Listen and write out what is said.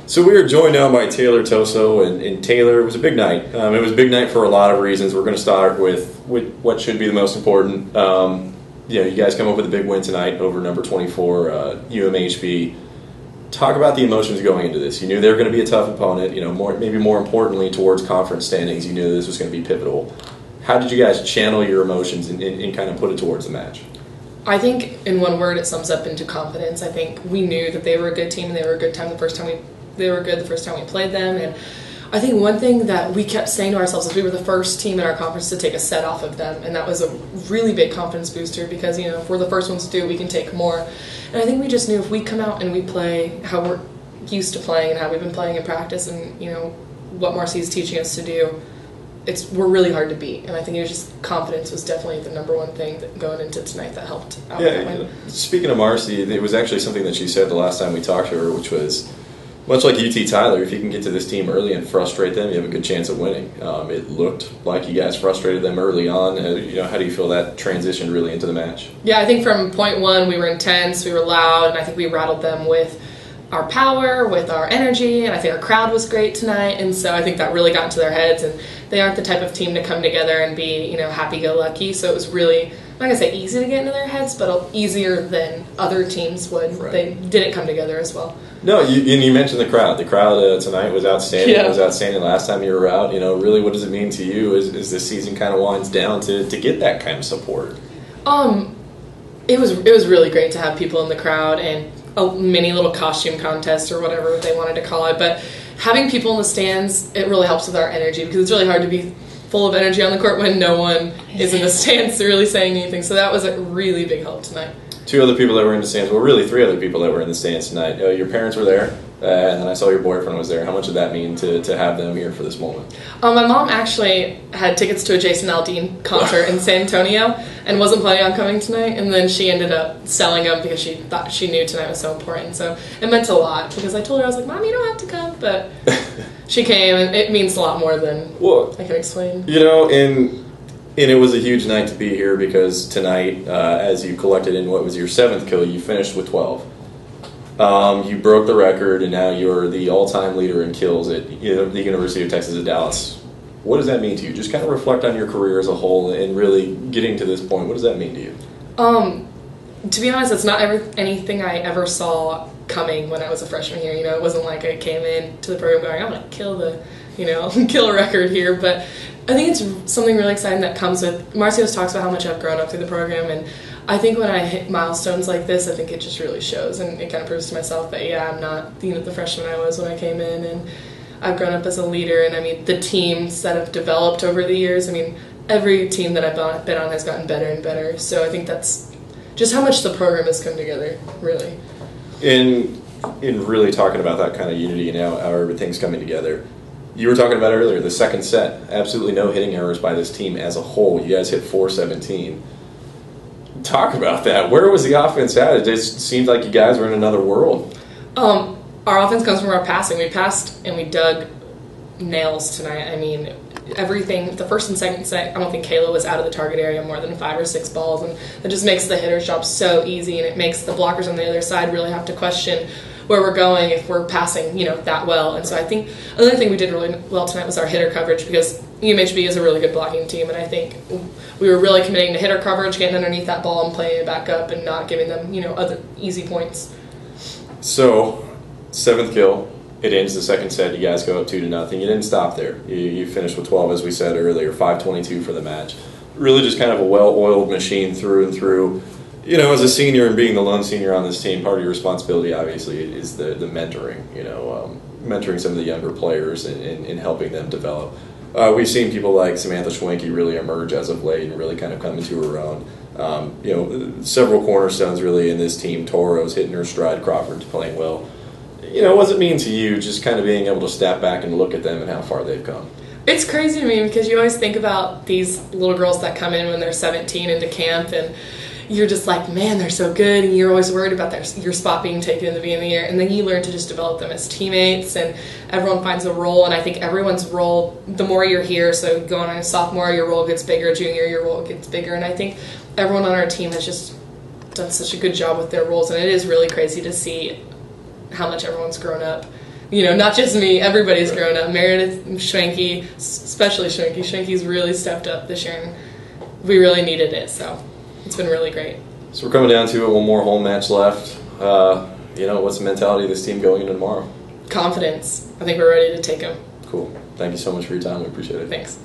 So we are joined now by Taylour Toso, and Taylour, it was a big night. It was a big night for a lot of reasons. We're going to start with what should be the most important. You guys come up with a big win tonight over number 24, UMHB. Talk about the emotions going into this. You knew they were going to be a tough opponent. Maybe more importantly, towards conference standings, you knew this was going to be pivotal. How did you guys channel your emotions and kind of put it towards the match? I think in one word it sums up into confidence. I think we knew that they were a good team and they were a good time they were good the first time we played them. And I think one thing that we kept saying to ourselves is we were the first team in our conference to take a set off of them, and that was a really big confidence booster because if we're the first ones to do it, we can take more. And I think we just knew if we come out and we play how we're used to playing and how we've been playing in practice and what Marcy's teaching us to do, we're really hard to beat. And I think it was just confidence was definitely the number one thing that going into tonight that helped out. Yeah, speaking of Marcy, it was actually something that she said the last time we talked to her, which was, much like UT Tyler, if you can get to this team early and frustrate them, you have a good chance of winning. It looked like you guys frustrated them early on. How do you feel that transitioned really into the match? Yeah, I think from point one we were intense, we were loud, and I think we rattled them with our power, with our energy, and I think our crowd was great tonight, and so I think that really got into their heads, and they aren't the type of team to come together and be, happy-go-lucky, so it was really, I'm not going to say easy to get into their heads, but easier than other teams would. Right. They didn't come together as well. No, you mentioned the crowd. The crowd tonight was outstanding. Yeah. It was outstanding last time you were out. Really, what does it mean to you as this season kind of winds down to get that kind of support? It was really great to have people in the crowd and a mini little costume contest or whatever they wanted to call it. But having people in the stands, it really helps with our energy because it's really hard to be full of energy on the court when no one is in the stands really saying anything. So that was a really big help tonight. Two other people that were in the stands, well, really three other people that were in the stands tonight. Your parents were there, and then I saw your boyfriend was there. How much did that mean to have them here for this moment? My mom actually had tickets to a Jason Aldean concert in San Antonio and wasn't planning on coming tonight, and then she ended up selling them because she thought she knew tonight was so important. So it meant a lot because I told her, I was like, Mom, you don't have to come, but she came, and it means a lot more than I can explain. And it was a huge night to be here because tonight, as you collected in what was your 7th kill, you finished with 12. You broke the record, and now you're the all-time leader in kills at the University of Texas at Dallas. What does that mean to you? Just kind of reflect on your career as a whole and really getting to this point. What does that mean to you? To be honest, it's not anything I ever saw coming when I was a freshman here. It wasn't like I came in to the program going, I'm going to kill a record here, but I think it's something really exciting that comes with, Marcy always talks about how much I've grown up through the program, and I think when I hit milestones like this, I think it just really shows, and it kind of proves to myself that, I'm not the freshman I was when I came in, and I've grown up as a leader, and the teams that have developed over the years, every team that I've been on has gotten better and better, so I think that's just how much the program has come together, really. In really talking about that kind of unity and how everything's coming together, you were talking about earlier, the second set, absolutely no hitting errors by this team as a whole. You guys hit 417. Talk about that. Where was the offense at? It just seemed like you guys were in another world. Our offense comes from our passing. We passed and we dug nails tonight. Everything, the first and second set, I don't think Kayla was out of the target area more than 5 or 6 balls, and that just makes the hitter's job so easy, and it makes the blockers on the other side really have to question where we're going if we're passing, that well. And so I think another thing we did really well tonight was our hitter coverage because UMHB is a really good blocking team, and I think we were really committing to hitter coverage, getting underneath that ball and playing it back up and not giving them, other easy points. So, 7th kill, it ends the second set, you guys go up 2-0. You didn't stop there. You finished with 12, as we said earlier, 5:22 for the match. Really just kind of a well-oiled machine through and through. As a senior and being the lone senior on this team, part of your responsibility, obviously, is the mentoring, mentoring some of the younger players and helping them develop. We've seen people like Samantha Schwenke really emerge as of late and really kind of come into her own. Several cornerstones really in this team. Toro's hitting her stride, Crawford's playing well. What does it mean to you just kind of being able to step back and look at them and how far they've come? It's crazy to me because you always think about these little girls that come in when they're 17 into camp, and you're just like, man, they're so good, and you're always worried about your spot being taken in the beginning of the year, and then you learn to just develop them as teammates, and everyone finds a role, and I think everyone's role, the more you're here, so going on a sophomore, your role gets bigger, junior, your role gets bigger, and I think everyone on our team has just done such a good job with their roles, and it is really crazy to see how much everyone's grown up not just me, everybody's grown up. Meredith, Schwenke, especially Schwenke. Schwenke's really stepped up this year, and we really needed it, so it's been really great. So we're coming down to it, one more home match left. What's the mentality of this team going into tomorrow? Confidence. I think we're ready to take them. Cool. Thank you so much for your time. We appreciate it. Thanks.